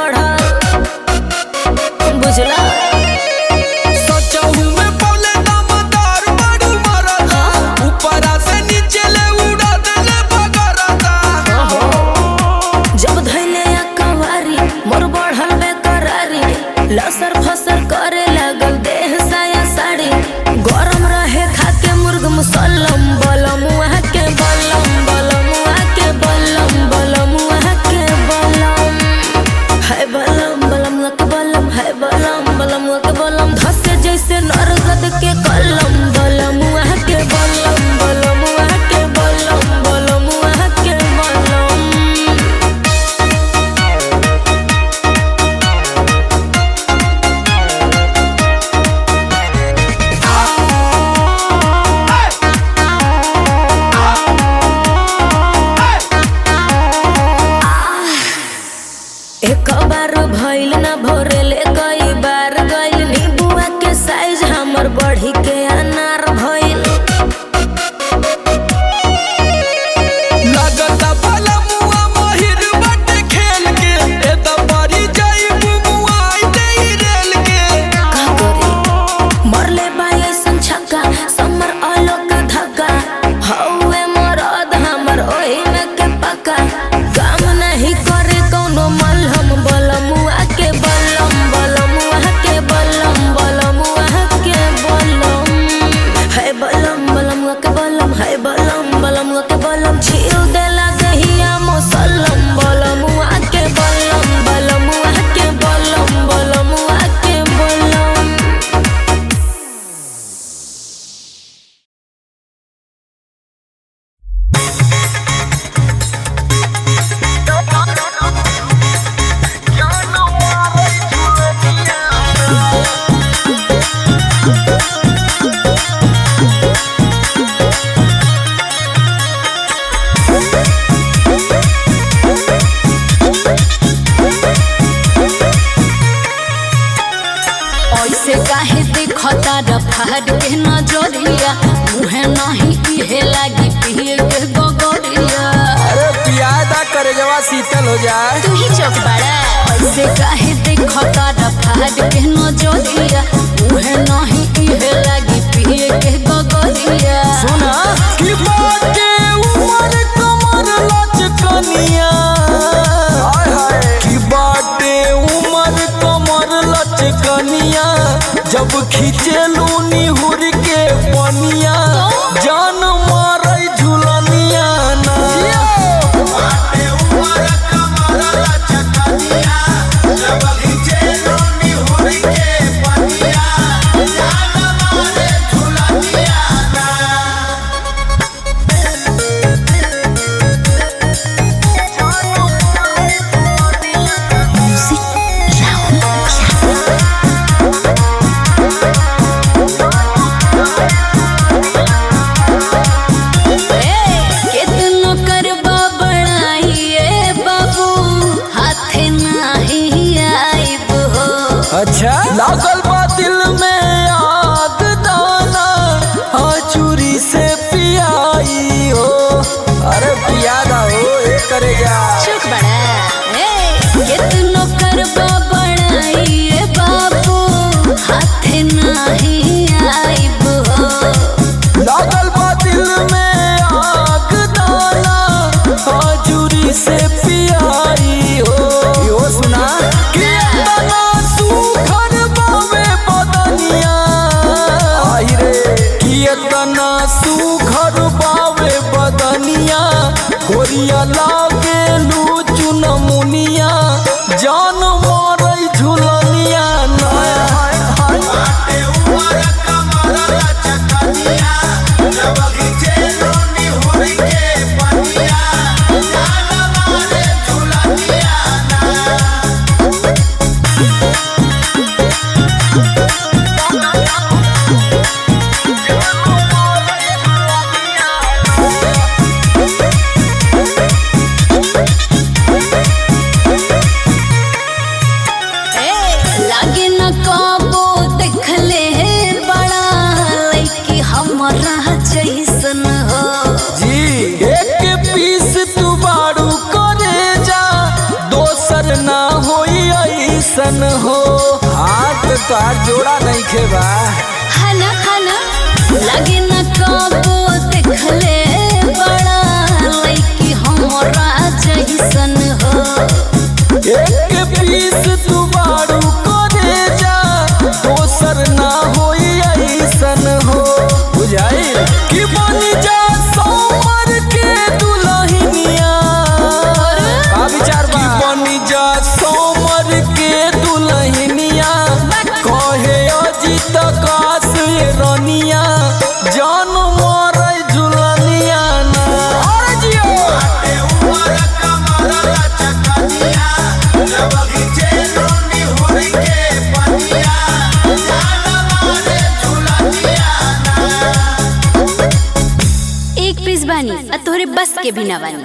बढ़ा बुझला लसर फसर करे लागल देह साया साड़ी गरम रहे खाके मुर्ग मुसल्लम बलम वहाँ के बलम बलम वहाँ के बलम बलम वहाँ के बलम है बलम बलम वहाँ के बलम है बलम बलम वहाँ के बलम धसे जैसे नरगद के कलम बलम वहाँ के बलम बलम वहाँ के बलम बलम वहाँ के बलम। एक बार भइल ना भोरेले कई बार गइल नींबुआ के साइज हमर बढ़ी के अनार भइल लगता बलमुआ महिर बटे खेल के ए त परी जाई बुमुआ आई रेल के का करी मरले बाई ऐसन छक्का समर आलो का धक्का हौवे मरद हमर ओही में के पक्का काम नहीं करे कौनो मलहम बलमुआ के बलम बलमुआ के बलम बलमुआ के बलम है बलम बलमुआ के बलम है बलम बलमुआ के बलम छील देला दहिया मसल्लम बलमुआ के बलम बलमुआ के बलम बलमुआ के बलम। ऐसे काहे देखता रफाड़ के नजरिया मुहे नहीं इहे लागी पिए के गगरिया अरे पियादा करे जवा शीतल हो जाए तू ही चौक बड़ा ऐसे काहे देखता रफाड़ के नजरिया मुहे नहीं इहे लागी पिए के गगरिया सुना कि बाटे उमर कमर लचकनिया हाय हाय कि बाटे उमर कमर लचकनिया जब खींचेलू निहुर के पनिया जान मारै झुलनिया ना बाटे उमर कमर लचकनिया जब खींचेलू निहुर के पनिया जान मारै झुलनिया ना। केतनो करबा बड़ाइए बाबू हाथे नाही आइब हो अच्छा लागल बा दिल में आग दाना हाँ चूरी से पियाई हो अरे पियादा हो ए करे जा चुक बड़ा केतनो करबा बड़ाइए बाबू हाथे नाही आइब हो लागल बा दिल में आग दाना हाँ चूरी से पियाई हो यो सुना कि तना सुखर बावे ऐसन हो। हाथ तार जोड़ा नहीं खेबा खाना खाना लगे न कबो देखले बड़ा लइकी हमरा जइसन हो। एक पीस तू बारू करे जा दोसर ना होई ऐसन हो। बुझाई कि बन जा सोमर के दुल्हनिया का विचार बा कि बन जा सोमर के दुल्हनिया कहे अजित काश रनिया जान मोर झुलनिया ना और जियो उमर कमर चकनिया जब गिजे रोनी होई के पनिया जान मोर झुलनिया ना। एक पीस बानी आ तोहरे बस के भी ना बानी।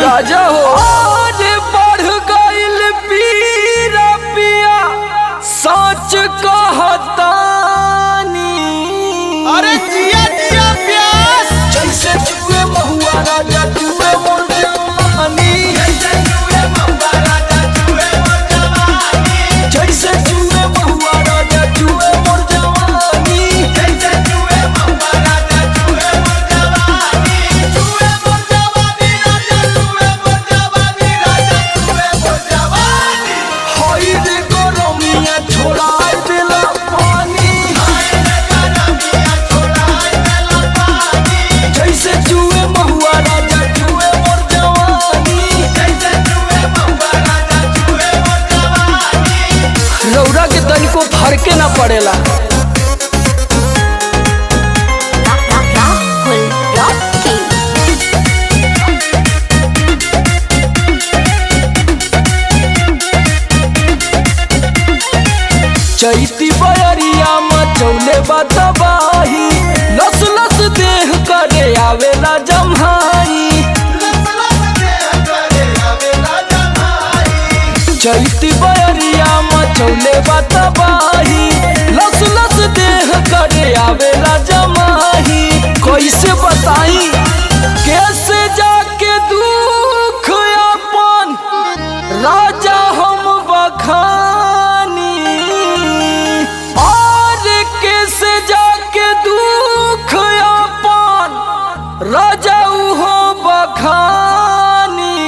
राजा हो आज बढ़ गइल पीरा पिया सच कहतानी। अरे जिया जिया प्यास जैसे जुए महुआ राजा जुए मोर जवानी जैसे जुए महुआ राजा जुए मोर जवानी जैसे जुए महुआ राजा जुए मोर जवानी जैसे जुए महुआ राजा जुए मोर जवानी जुए मोर जवानी राजा जुए मोर जवानी राजा जुए मोर जवानी। होई रे गरमिया छोड़ाई देला पानी हाय रे गरमिया छोड़ाई देला पानी जैसे जुए महुआ राजा जुए मोर जवानी जैसे जुए महुआ राजा जुए मोर जवानी। रौरा के तनिको फरके ना पड़ेला। चैती बयरिया मचौले बतबाही लस लस देह करे आवेला जम्हाई चैती बयरिया मचौले बतबाही लस लस देह करे आवेला जमाही। कैसे बताई कैसे जाके दुख अपन राजा हम बखानी और कैसे जाके दुख अपन राजा हो बखानी।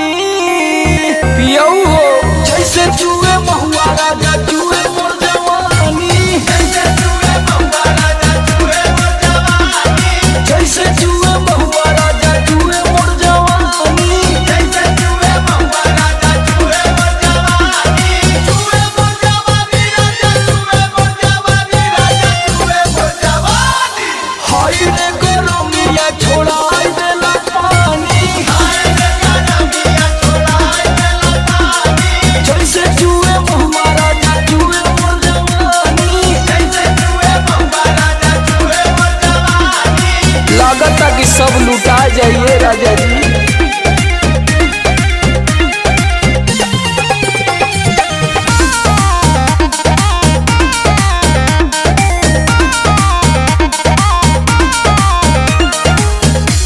पियऊ हो जैसे जुए महुआ राजा जुए मोर जवानी जैसे जुए महुआ राजा जुए मोर जवानी जैसे जुए महुआ राजा जुए मोर जवानी जैसे जुए महुआ राजा जुए मोर जवानी जुए मोर जवानी राजा जुए मोर जवानी राजा जुए मोर जवानी। हाय रे गरमिया छोड़ाई देला पानी हाय रे गरमिया छोड़ाई देला पानी जैसे जुए महुआ राजा जुए मोर जवानी जैसे जुए महुआ राजा जुए मोर जवानी। लागता कि सब लुटा जाइए राजा जी।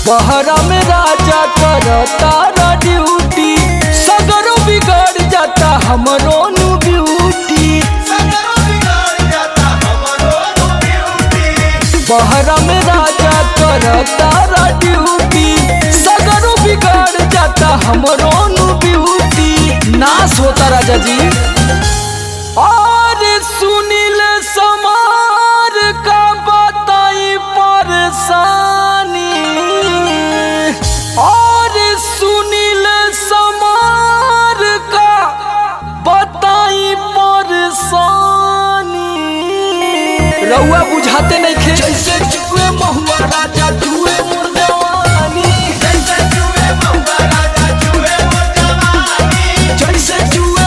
बहरा में राजा करता ड्यूटी सगरो बिगड़ जाता हमरो नु ब्यूटी बहरा में राजा करता ड्यूटी सगरो बिगड़ जाता हमरो नु ब्यूटी। नाश होता राजा जी। और सुनील समार का बताई परेशानी और सुनील समार का बताई परेशानी। रउआ बुझाते नहीं खे जैसे जुए महुआ राजा जुए मोर जवानी जैसे जुए महुआ राजा जुए मोर जवानी जैसे जुए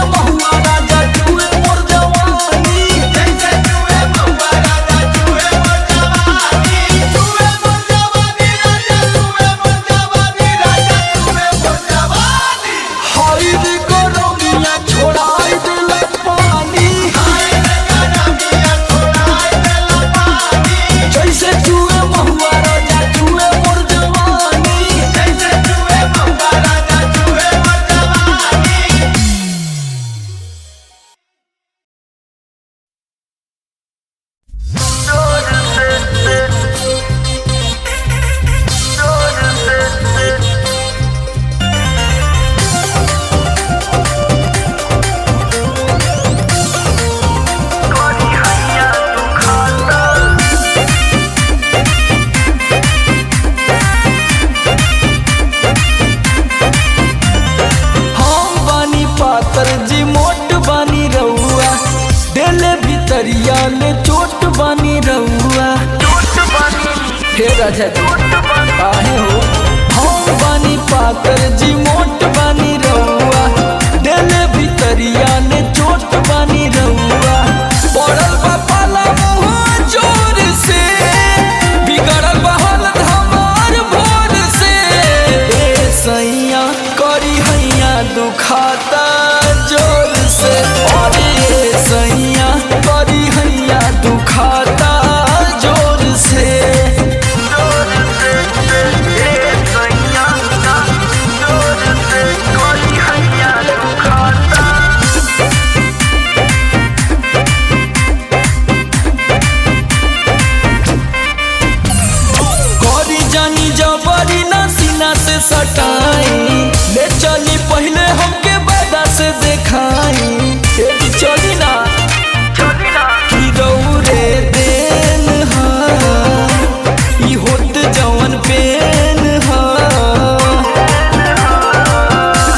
राजा जी काहे हो हम बानी पातर जी मोट बानी रहुआ दिले भितरिया ने चोट बानी रहुआ पड़ल बा पाला मुँह जोर से बिगड़ल बा हालत हमार भोर से ए सैया करी हैया दुखाता जोर से और ए सैया करी हैया दुखाता जोर से से सटाई ले चली पहले हमके बादा से देखाई चली ना कि दौरे देन ई होत जवन पेन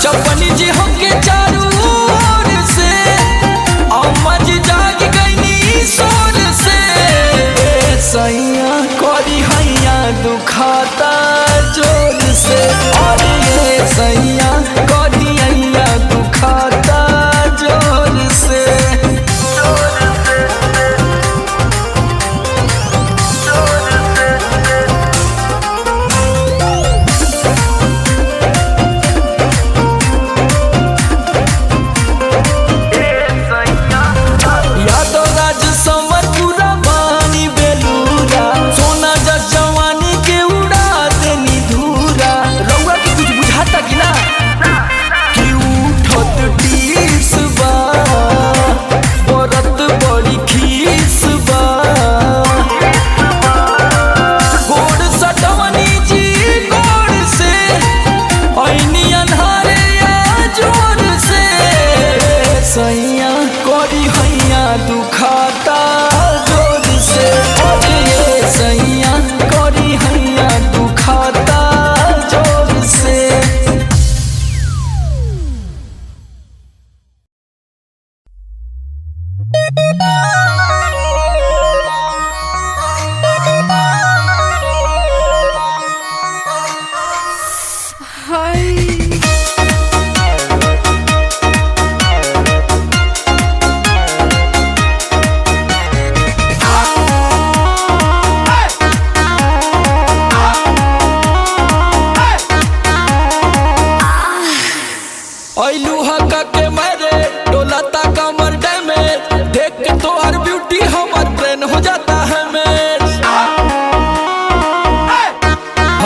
चपनी जी हमके चारू ओर से अम्मा जी जाग गईनी सोर से सैया करी हैया दुखाता जोर से और ये सैया करी हैया दुखाता जोर से यादव राज समर पूरा बानी बेलूरा सोना जस जवानी के उड़ा देनी धूरा रउआ के कुछ बुझाता कि ना कि उठत टीस बा बरत बड़ी खीस बा गोड़ सटवनी जी गोड़ से ऐनी अन्हारे या जोर से सैया करी हैया दुखाता जोर से और ये सैया करी हैया दुखाता जोर से ऐलू हका के मारे डोलाता कमर डैमेज देख के तोहर ब्यूटी हमर ब्रेन हो जाता है मैच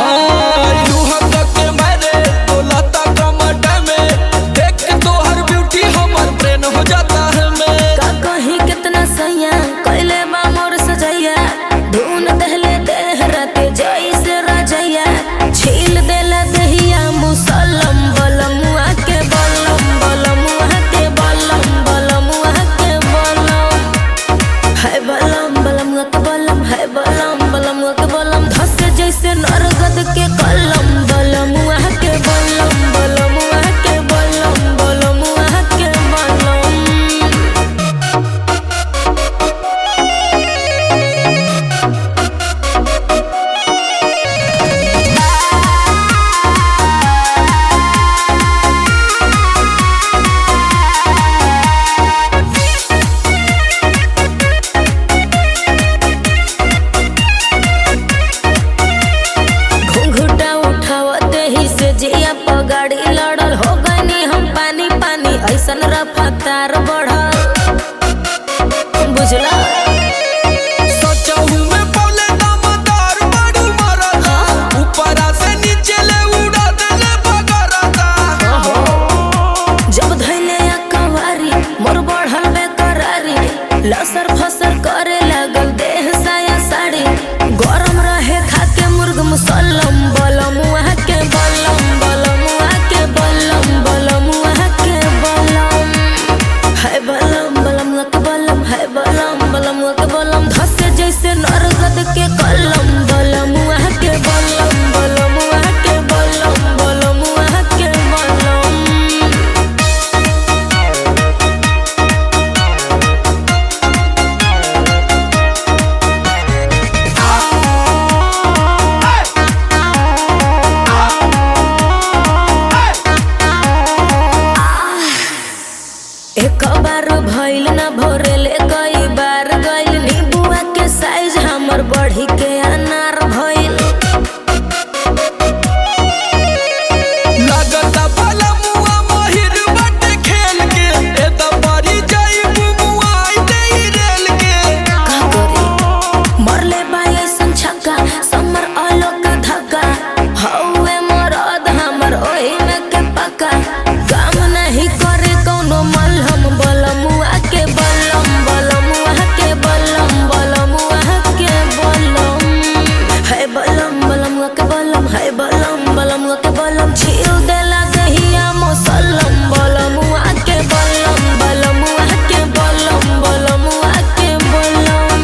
ऐलू हका के मारे डोलाता कमर डैमेज देख के तोहर ब्यूटी हमर ब्रेन हो जाता है मैच का कहीं कितना सैया कैले बा मोर सजैया धुन दहले देह राते जैसे राजैया छील देला दहिया मुसलम बलमुआ के बलम बलमुआ के बलम बलमुआ के बलम है बलम बलमुआ के बलम है बलम बलमुआ के बलम धस जैसे नरगद के कलम बलमुआ के बलम बलमुआ के बलम बलमुआ के बलम घुंघटा उठावते ही से जिया पगाड़ी लड़ल हो गनी हम पानी पानी ऐसन रफ्तार बढ़ल बुझला सोचहु में बोले दमदार बड़ू मरदा ऊपरा से नीचे ले उड़ा देले बगरदा जब धैले कवारी मोर बढ़ल बेकरारी लसर फसर करे लागल देह साया साड़ी गरम रहे खाके मुर्ग मुसल्लम बलमुआ के बलम बलमुआ के बलम बलमुआ के बलम है बलम बलमुआ के बलम है बलम बलम एक बार भइल ना भोरेले कई बार गइल नींबुआ के साइज हमर बढ़ी के अनार भइल लगता भला मुआ महिर बट खेल के ए दबारी जाई मुआ आई रेल के का करी मरले बा ऐसन छक्का समर आलो का धक्का हौवे मरद हमर ओही में के पक्का काम नहीं करे कौनो मलहम बलमुआ के बलम बलमुआ के बलम बलमुआ के बलम है बलम बलमुआ के बलम है बलम बलमुआ के बलम छील देला दहिया मसलम बलमुआ के बलम बलमुआ के बलम बलमुआ के बलम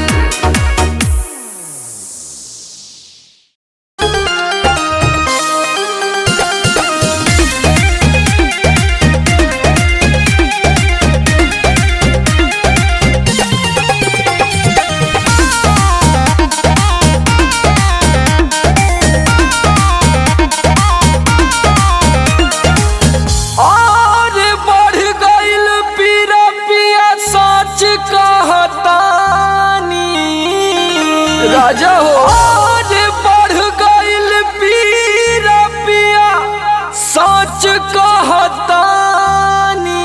और बढ़ गइल पीरा पिया सच कहतानी राजा हो और बढ़ गइल पीरा पिया सच कहतानी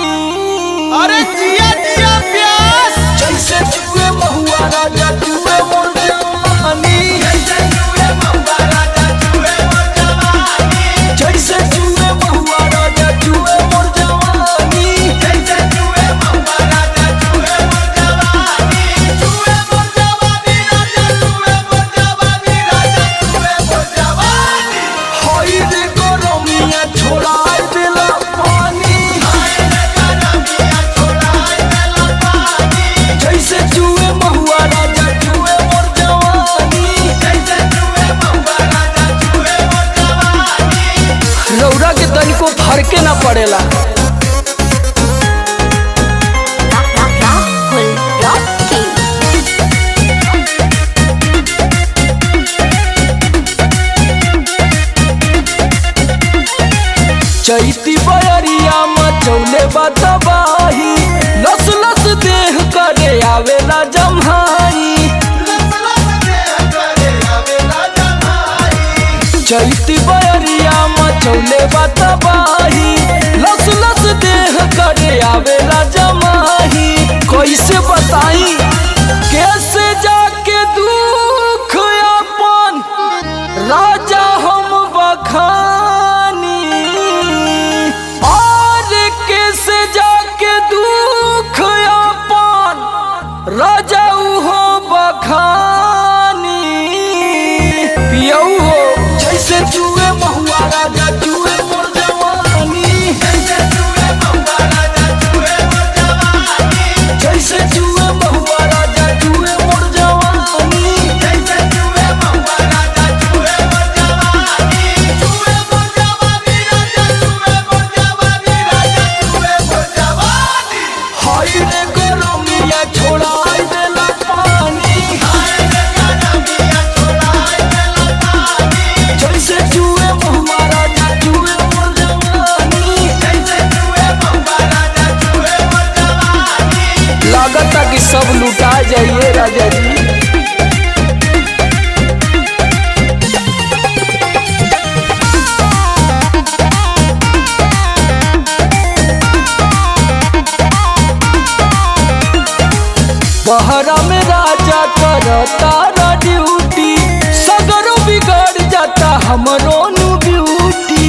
अरे जिया जिया प्यास जैसे जुए महुआ राजा जुए मोर जवानी जैसे जुए महुआ राजा जुए मोर जवानी जैसे जुए महुआ राजा जुए मोर जवानी जैसे जुए महुआ राजा जुए मोर जवानी जुए मोर जवानी राजा जुए मोर जवानी राजा जुए मोर जवानी होई रे गरमिया छोड़ाई देला पानी हाय रे गरमिया छोड़ाई देला पानी जैसे जुए महुआ राजा जुए मोर जवानी जैसे जुए महुआ राजा जुए मोर जवानी रौरा के तनिको फरके ना पड़ेला राहुल रॉकी चैती बयरिया मचौले बतबाही लस लस देह करे आवेला जम्हाई चैती बयरिया मचौले बतबाही लस लस देह करे आवेला जमाही कैसे बताई कैसे जाके दुख अपन राजा हम बखानी और कैसे जाके दुख अपन राजा हो बखानी पियऊ हो जैसे जुए महुआ राजा जुए मोर जवानी जैसे जुए महुआ राजा जुए मोर जवानी जैसे जुए महुआ राजा जुए मोर जवानी जैसे जुए महुआ राजा जुए मोर जवानी जुए मोर जवानी राजा जुए मोर जवानी राजा जुए मोर जवानी हाय रे गरमिया छोड़ाई देला पानी हाय रे गरमिया छोड़ाई देला पानी जैसे जुए महुआ राजा जुए मोर जवानी जैसे जुए महुआ राजा जुए मोर जवानी लागता कि सब लुटा जाइए राजा जी बहरा में राजा करता ड्यूटी सगरो बिगड़ जाता हमरो नु ब्यूटी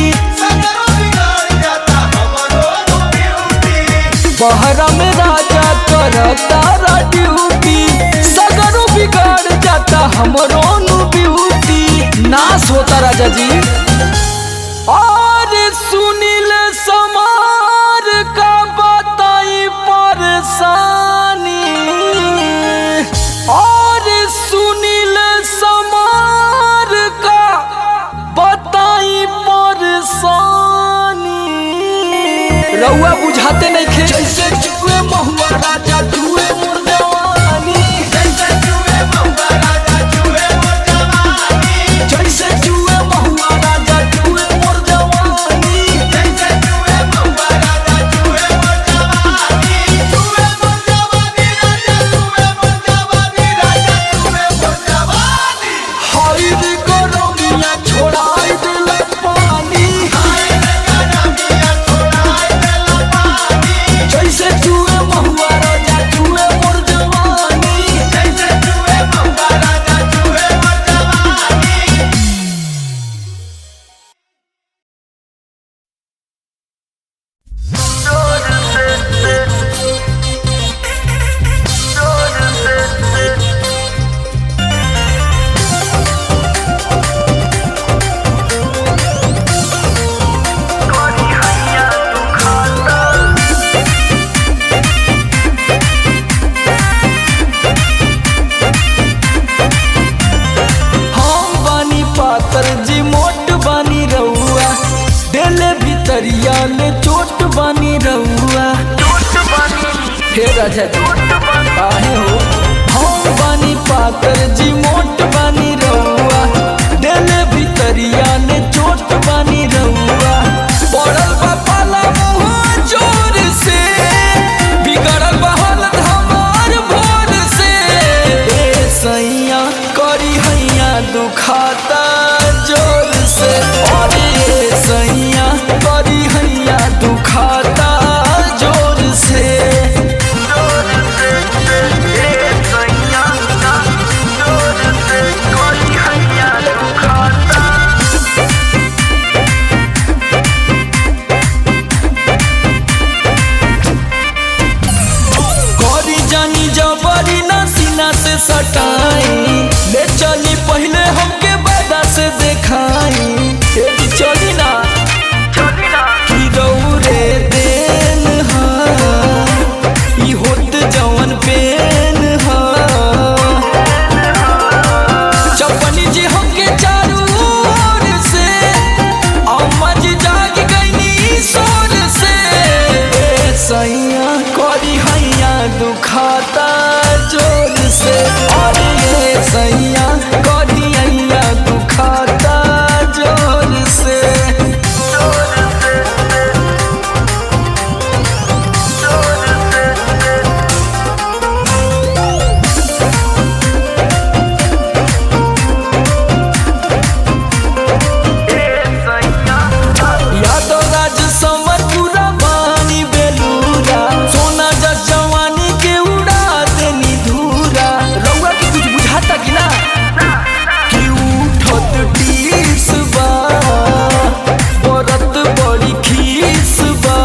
बहरा में राजा करता ड्यूटी सगरो बिगड़ जाता हमरो नु ब्यूटी नाश होता राजा जी और सुनील समार का बताई परेशानी और सुनील समार का बताई परेशानी रउआ बुझाते नहीं खे जैसे जुए महुआ राजा जुए मोर जवानी जैसे जुए महुआ राजा जुए मोर जवानी जैसे जुए महुआ राजा जुए मोर जवानी जैसे जुए महुआ राजा जुए मोर जवानी हे राजा जी काहे हो हम बानी पातर जी मोट बानी रहुआ देले भितरिया ने चोट बानी रहुआ पड़ल बा पाला मुँह जोर से बिगड़ल बा हालत हमार भोर से ए सैया करी हैया दुखाता जोर से और ए सैया करी हैया दुखाता जोर से से सटाई ले चली पहले हमके बादा से देखाई चली ना कि दौरे देन ई होत जवन पेन चपनी जी हमके चारू ओर से अम्मा जी जाग गईनी सोर से सैया करी हैया दुखाता जोर से और ये सैया करी हैया दुखाता जोर से यादव राज समर पूरा बानी बेलूरा सोना जस जवानी के उड़ा देनी धूरा रउआ के कुछ बुझाता कि ना कि उठत टीस बा बरत बड़ी खीस बा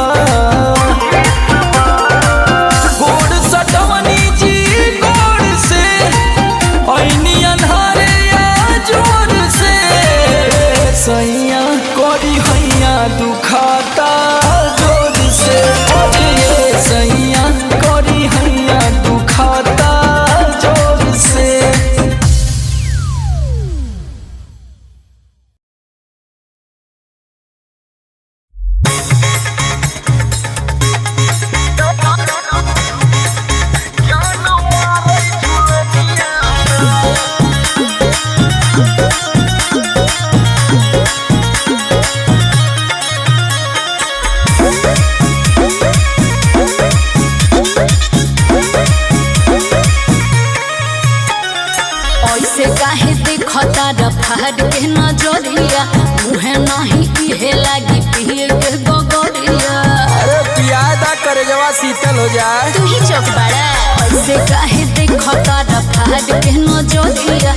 गोड़ सटवनी जी गोड़ से ऐनी अन्हारे या जोर से सैया करी हैया दुखाता जोर से और ये सैया करी हैया दुखाता जोर से ऐसे काहे देखता रफार के नजरिया मुहे नहीं इहे लागी पिए के गगरिया अरे पियादा करे जवा शीतल हो जाए तू ही चौक बड़ा ऐसे काहे देखता रफार के नजरिया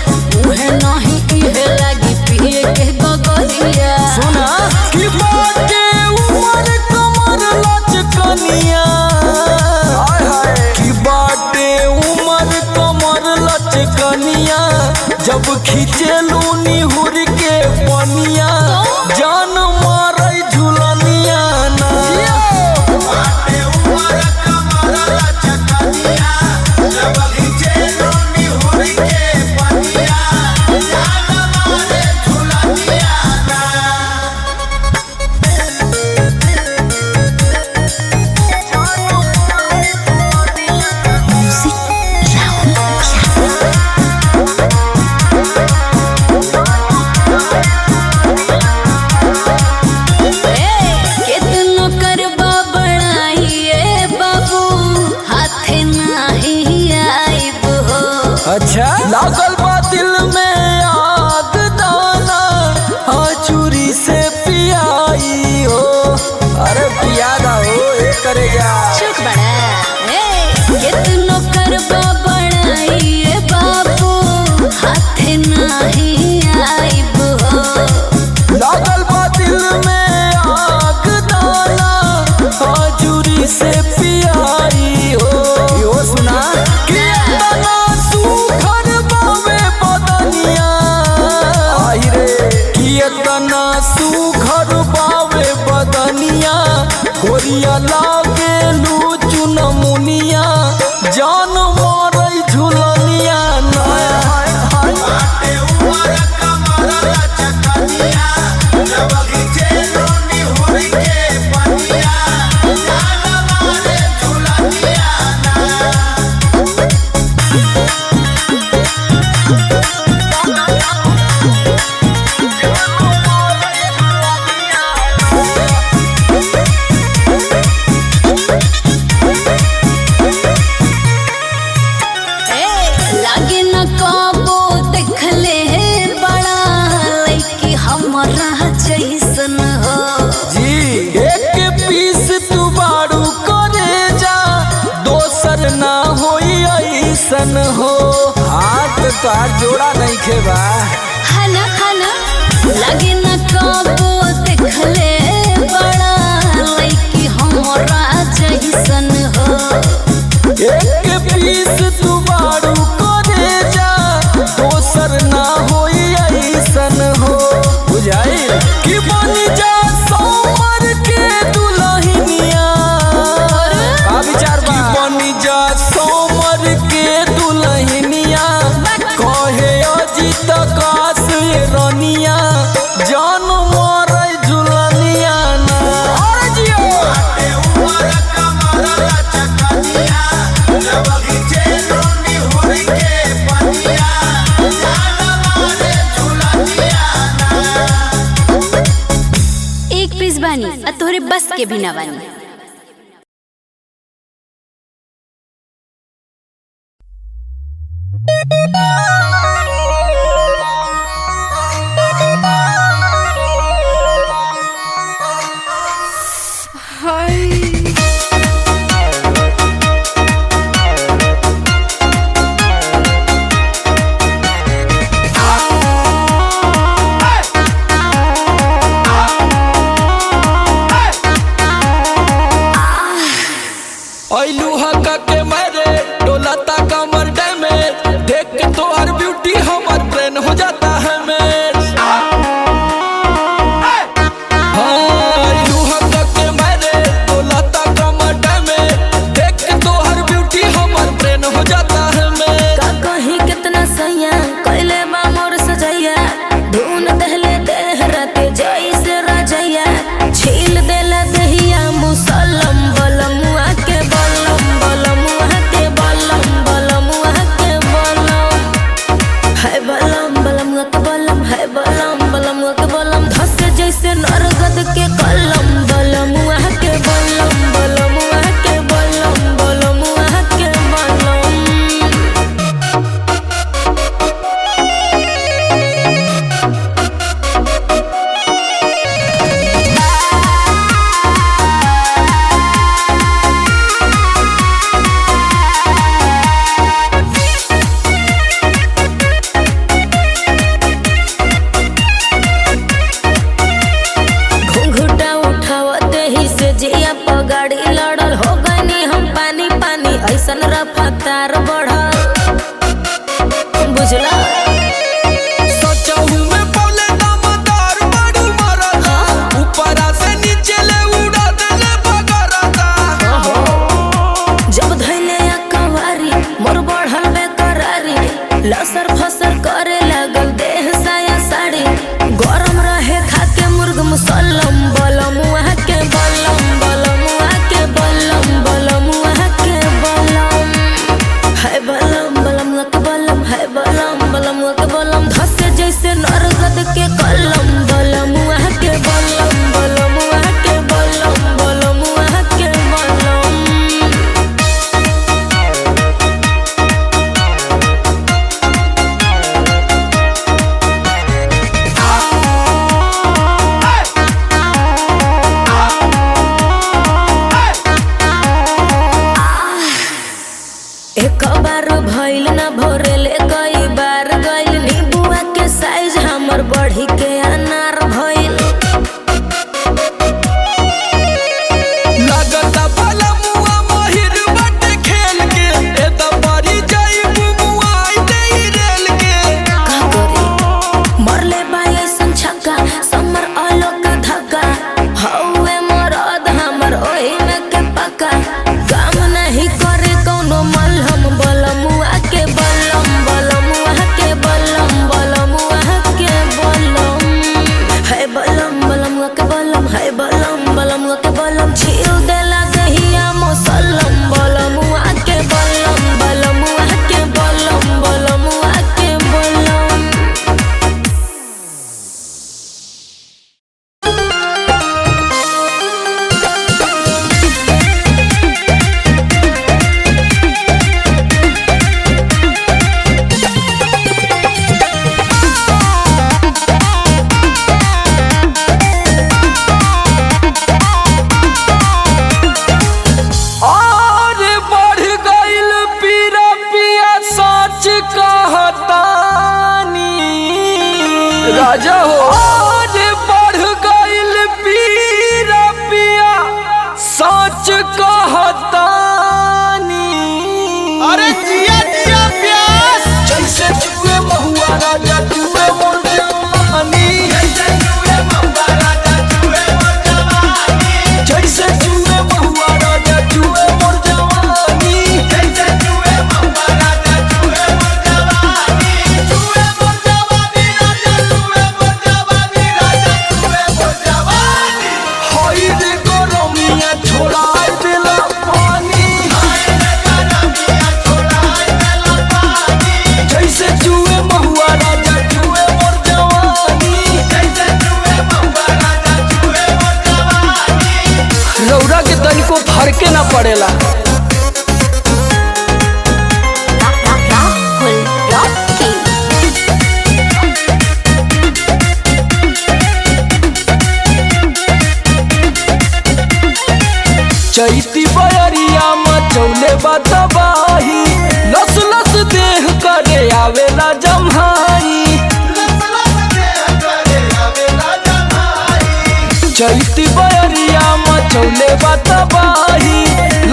मुहे नहीं इहे लागी पिए के गगरिया सुना कि बाटे उमर कमर लचकनिया कि बाटे उमर कमर लचकनिया जब खींचेलू निहुर के पनिया जान मारे झुलनिया ना बाटे उमर कमर लचकनिया जब खींचेलू निहुर के पनिया जान मारे झुलनिया ना कितनो करबा बड़ाई बाबू हाथे नहीं आइब हो अच्छा लागल बा दिल में आग दाना हाँ चूरी से पियाई हो अरे पियादा हो ए करे जा चुक बड़ा कितनो करबा बड़ाई बाबू हाथे नहीं आइब हो लागल बा दिल में आग दाना हाँ चूरी से पियाई हो यो सुना कि तना सुखर बावे दोसर ना होई ऐसन हो। हाथ तार जोड़ा नहीं खेबा खाना खाना लगे न कबो देखले बड़ा लइकी हमरा जइसन हो। एक पीस तू बारू करे जा दोसर ना होई ऐसन हो। बुझाई कि बन जा सोमर के दुल्हनिया का विचार बा कि बन जा सोमर के दुल्हनिया कहे अजित काश ये रनिया जान मोर झुलनिया ना और जियो उमर कमर चकनिया जब गिजे रोनी होई के पनिया जान मोर झुलनिया ना। एक पीस बानी आ तोहरे बस के भी ना बानी। ऐलू हका के मारे डोलाता कमर डैमेज देख के तोहर ब्यूटी हमर ब्रेन हो जाता है मैच। ऐलू हका के मारे डोलाता कमर डैमेज देख के तोहर ब्यूटी हमर ब्रेन हो जाता है मैच। का कहीं कितना सैया कैले बा मोर सजैया धुन दहले देह राते जैसे राजैया छील देला दहिया मुसलम बलमुआ के बलम बलमुआ के बलम बलमुआ के बलम है बलम बलमुआ के बलम है बलम बलमुआ के बलम धसे जैसे नरगद के कलम बलमुआ के बलम बलमुआ के बलम बलमुआ के बलम। घुंघुटा उठावते ही से जिया पगाड़ी लड़ल हो गनी हम पानी पानी ऐसन रफ्तार बढ़ल बुझला। सोचहु में बोले दमदार बाड़ू मरदा ऊपरा से नीचे ले उड़ा देले बगरदा। जब धैले या कवारी मोर बढ़ल बेकरारी लसर फसर करे लागल देह साया साड़ी गरम रहे खाके मुर्ग मुसल्लम बलमुआ के बलम बलमुआ के बलम बलमुआ के बलम है बलम बलमुआ के बलम है बलम बलमुआ के बलम धसे जैसे नरगद के कलम बलमुआ के बलम बलमुआ के बलम बलमुआ के बलम। एक बार भइल ना भोरेले कई बार गइल नींबुआ के साइज हमर बढ़ी के अनार भइल। लगता बलमुआ महिर बाटे खेल के ए दबारी जाई बुमुआई देई रेल के। का करी मरले बा ऐसन छक्का समर आलो का धक्का हौवे मरद हमर ओही में के पक्का काम नहीं करे कौनो मलहम बलमुआ के बलम कहतानी राजा हो आज बढ़ गइल पीरा पिया सच कहतानी। अरे जिया जिया प्यास जैसे जुए महुआ राजा जुए मोर जवानी, जैसे जुए महुआ राजा जुए मोर जवानी, जैसे जुए महुआ राजा जुए मोर जवानी, जैसे जुए महुआ राजा जुए मोर जवानी, जुए मोर जवानी राजा जुए मोर जवानी, राजा जुए मोर जवानी। होई रे गरमिया छोड़ाई देला पानी, हाय रे गरमिया छोड़ाई देला पानी, जैसे जुए महुआ राजा जुए मोर जवानी। जैसे जुए महुआ राजा जुए मोर जवानी। रौरा के तनिको फरके ना पड़ेला। Rahul Rocky. चैती बयरिया मचौले बतबाही, लस लस देह करे आवेला जम्हाई। लस लस देह करे आवेला जमाई, चैती बयरिया मचौले बतबाही,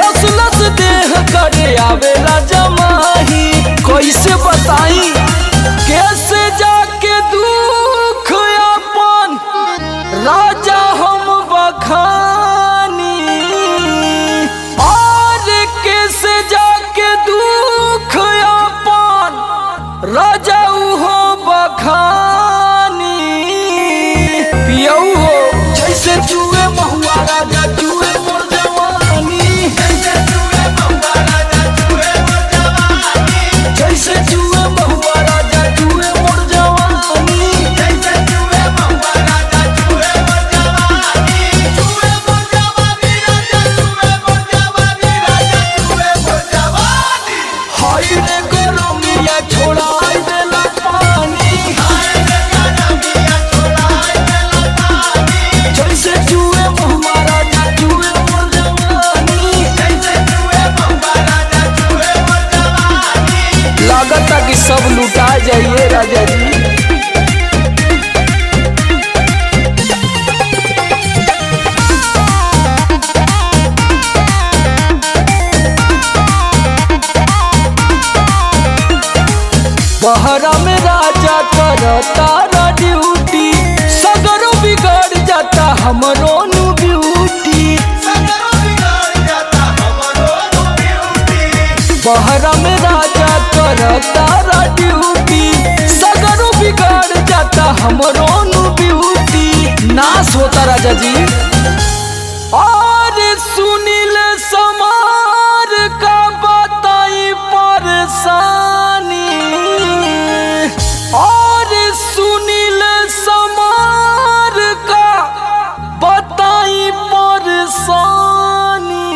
लस लस देह करे आवेला जमाही। कैसे बताई कैसे जाके दुख अपन राजा हम बखानी, और कैसे जाके दुख अपन राजा हो बखानी। पियऊ हो जैसे जुए महुआ राजा जुए मोर जवानी, जैसे जुए महुआ राजा जुए मोर जवानी, जैसे जुए महुआ राजा जुए मोर जवानी। जैसे जुए महुआ राजा जुए मोर जवानी, जुए मोर जवानी राजा जुए मोर जवानी, राजा जुए मोर जवानी। हाय रे गरमिया छोड़ाई देला पानी, हाय रे गरमिया छोड़ाई देला पानी, जैसे जुए महुआ राजा जुए मोर जवानी। जैसे जुए महुआ राजा जुए मोर जवानी। लागता कि सब लुटा जाइए राजा जी। बहरा में राजा करता ड्यूटी, सगरों बिगड़ जाता हमरो नु ब्यूटी। सगरो बिगड़ जाता हमरो ब्यूटी, बहरा में राजा करता ड्यूटी, सगरों बिगड़ जाता हमरो नु ब्यूटी। नाश होता राजा जी। और सुनील समार का बताई परेशानी, और सुनील समार का बताई परेशानी।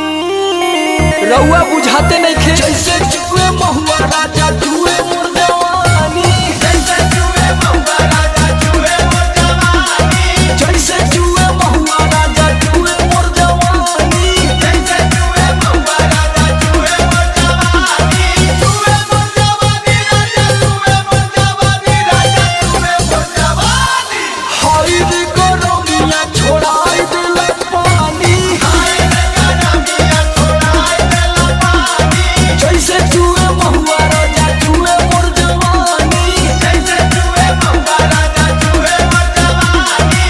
रउआ बुझाते नहीं खे जैसे जुए महुआ राजा जुए मोर जवानी, जैसे जुए महुआ राजा जुए मोर जवानी, जैसे जुए महुआ राजा जुए मोर जवानी। जैसे जुए महुआ राजा जुए मोर जवानी, जुए मोर जवानी राजा जुए मोर जवानी, राजा जुए मोर जवानी। हाय रे गरमिया छोड़ाई देला पानी, हाय रे गरमिया छोड़ाई देला पानी, जैसे जुए महुआ राजा जुए मोर जवानी। जैसे जुए महुआ राजा जुए मोर जवानी।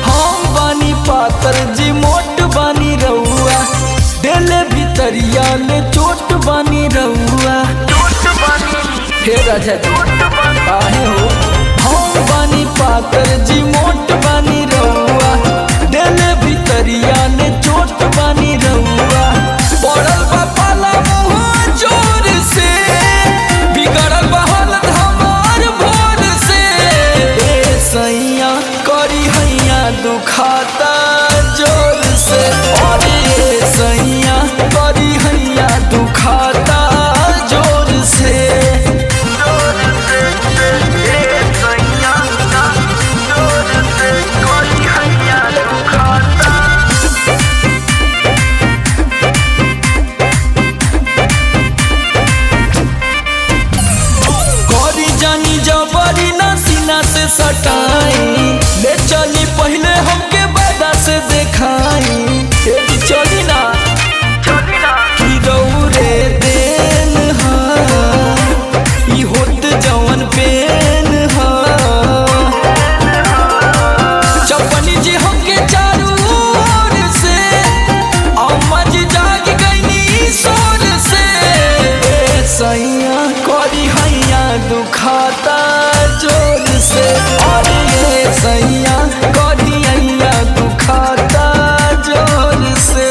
हम बानी पातर जी मोट बानी रउआ, देले भितरिया ले चोट बानी रउआ। हे राजा जी काहे हो, हम बानी पातर जी मोट बानी रउआ, देले भितरिया ले चोट बानी रउआ। पड़ल बा पाला मुँह जोर से, बिगड़ल बा हालत हमार देखाई चली ना कि दौरे देन हा ई होत जवन पेन हा चपनी जी हमके चारू ओर से अम्मा जी जाग गईनी सोर से सैया करी हैया दुखाता जोर से और ये सैया करी हैया दुखाता जोर से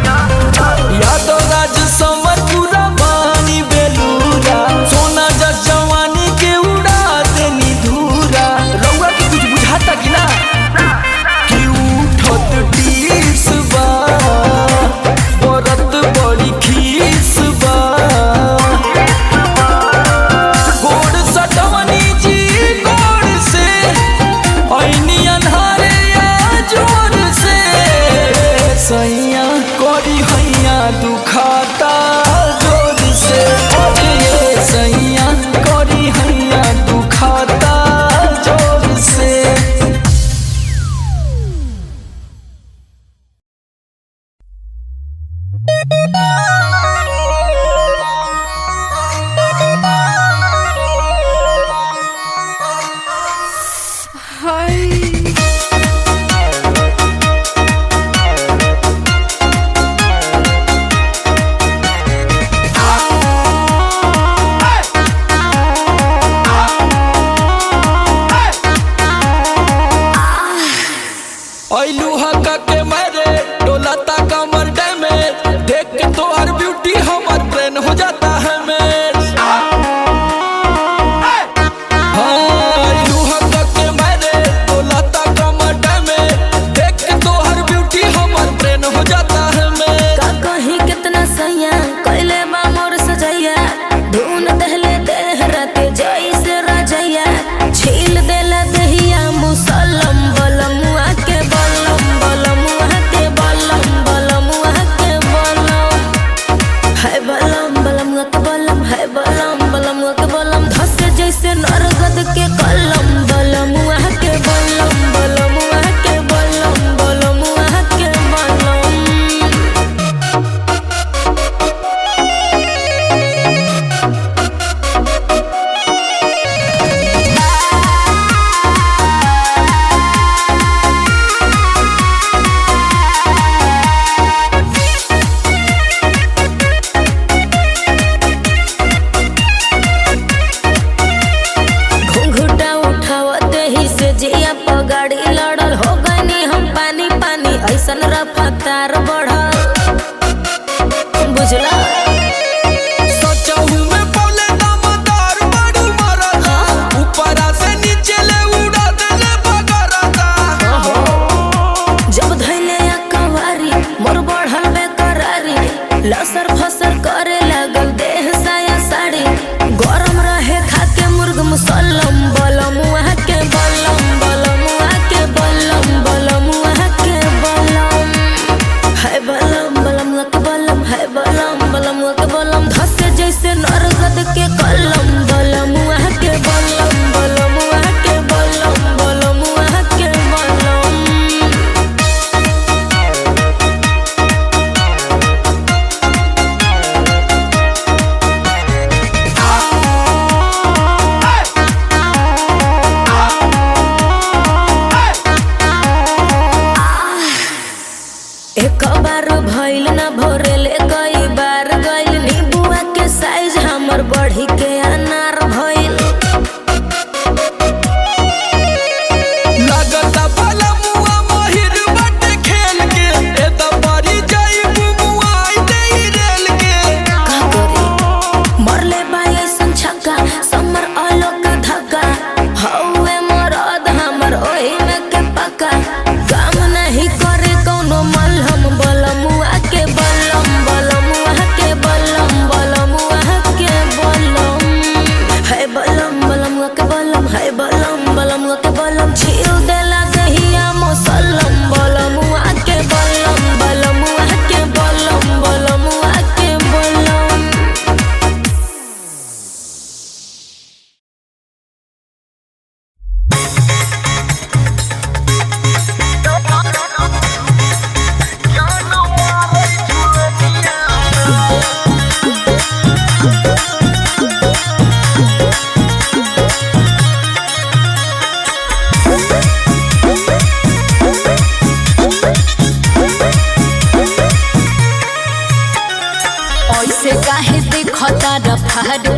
यादव राज समर पूरा बानी बेलूरा सोना जा जवानी के उड़ा देनी धूरा रउआ के कुछ बुझाता कि ना कि उठत टीस बा बरत बड़ी खीस बा गोड़ सटवनी जी गोड़ से ऐनी अन्हारे या जोर से सैया करी हैया दुखाता जोर से और ये सैया करी हैया दुखाता जोर से ऐलू हका के मारे डोलाता कमर डैमेज देख के तोहर ब्यूटी हमर ट्रेन हो जाता है मैच ऐलू हका के मारे डोलाता कमर डैमेज देख के तोहर ब्यूटी हमर ट्रेन हो जाता है मैच का कहीं कितना सैया कैले बा मोर सजैया धुन दहले देह राते जैसे राजैया छील देला दहिया मुसलम बलमुआ के बलम बलमुआ के बलम बलमुआ के बलम है बलम बलमुआ के बलम है बलम बलमुआ के बलम धसे जैसे नरगद के कलम बलमुआ के बलम बलमुआ के बलम बलमुआ के बलम घुंघुटा उठावते ही से जिया पगाड़ी लड़ल हो गनी हम पानी पानी ऐसन रफ्तार बढ़ल बुझला सोचहु में बोले दमदार बड़ू मरदा ऊपरा से नीचे ले उड़ा देले बगरदा जब धैले या कवारी मोर बढ़ल बेकरारी लसर फसर करे लागल देह साया साड़ी गरम रहे खाके मुर्ग मुसल्लम बलमुआ के बलम बलमुआ के बलम बलमुआ के बलम है बलम बलमुआ के बलम है बलम बलमुआ के बलम धसे जैसे नरगद के कलम बलमुआ के बलम बलमुआ के बलम बलमुआ के बलम एक बार भइल ना भोरेले कई बार गइल नीबुआ के साइज हमर बढ़ी के अनार भइल लगता बलमुआ महिर बटे खेल के ए त परी जाई बुमुआई देई रेल के का करी मरले बाई ऐसन छक्का समर आलो का धक्का हौवे मरद हमर ओही में के पक्का काम नहीं करे कौनो मलहम बलमुआ के बलम बलमुआ के बलम बलमुआ के बलम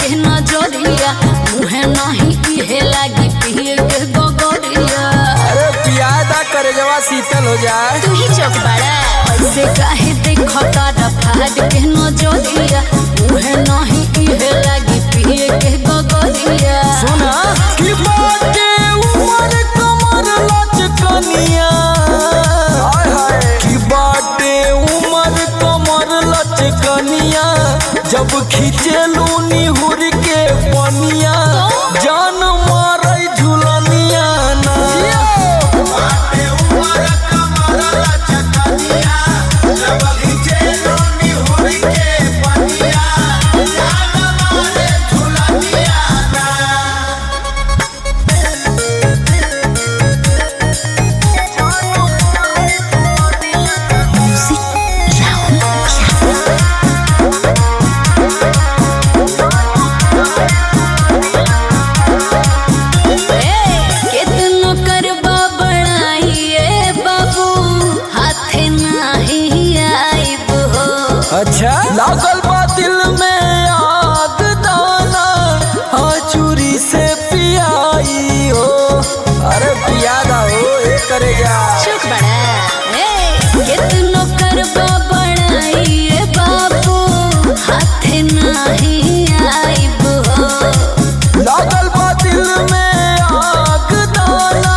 के नजरिया मुहे नहीं इहे लागी पिए के गगरिया। अरे पियादा करे जवा शीतल हो जाए। तू ही चौक बड़ा ऐसे काहे देखता रफाद के नजरिया मुहे नहीं इहे लागी पिए के गगरिया। सुना कि बाटे उमर कमर लचकनिया कि बाटे उमर कमर लचकनिया जब खींचेलू निहुर के पनिया जान मारे झुलनिया ना। बाटे उमर कमर लचकनिया जब खींचेलू निहुर के पनिया जान मारे झुलनिया ना। कितनो करबा बड़ाइए बाबू हाथे नहीं आइब हो। अच्छा लागल बा दिल में आग दाना हाँ चूरी से पियाई हो। अरे पियादा हो ये करे जा। चुप बड़ा कितनो करबा बड़ाइए बाबू हाथे नहीं आइब हो। लागल बा दिल में आग दाना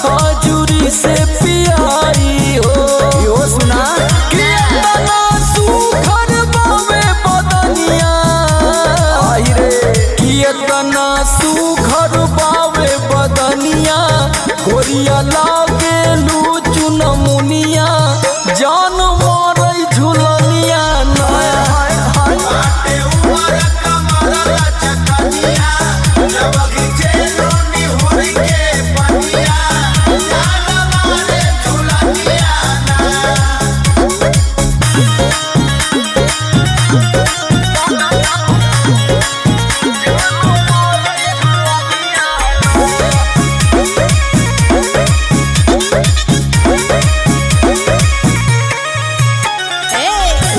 हाँ चूरी से पियाई हो। यो सुना कि इतना सुखर बावे बदनिया आई रे कि इतना सुखर बावे बदनिया गोरिया लागे लू चुनमुनिया जान मारे झुलनिया नया। बाटे उमर कमर लचकनिया जब खींचेलू निहुर के पनिया जान मारे झुलनिया ना।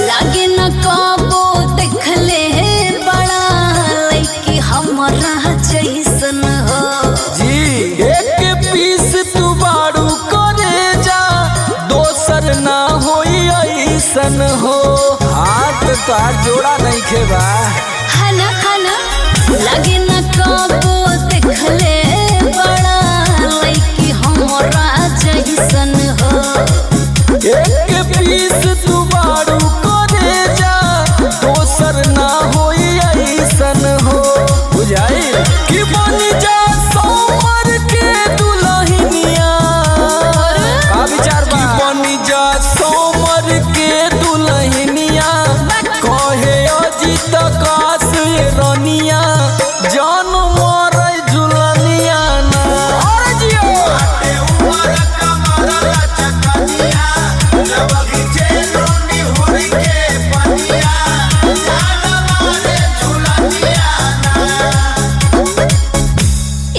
लागे न काबो देखले बड़ा लइकी हमरा जैसन हो। जी एक पीस तू बाड़ू करे जा दोसर ना होई ऐसन हो। हाथ तार जोड़ा नहीं खेबा। हना हना लागे न काबो देखले बड़ा लइकी हमरा जैसन हो। एक पीस तू बाड़ू करे जा दोसर ना होई ऐसन हो। बुझाई कि बन जा सोमर के दुल्हनिया का विचार बा। कि बन जा सोमर के दुल्हनिया कहे अजित काश ये रनिया जान मारे झुलनिया ना। अरे जियो बाटे उमर कमर लचकनिया जब खींचेलू निहुर के पनिया जान मारे झुलनिया ना।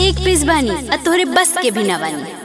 एक पीस बानी आ तोहरे बस के भी ना बानी।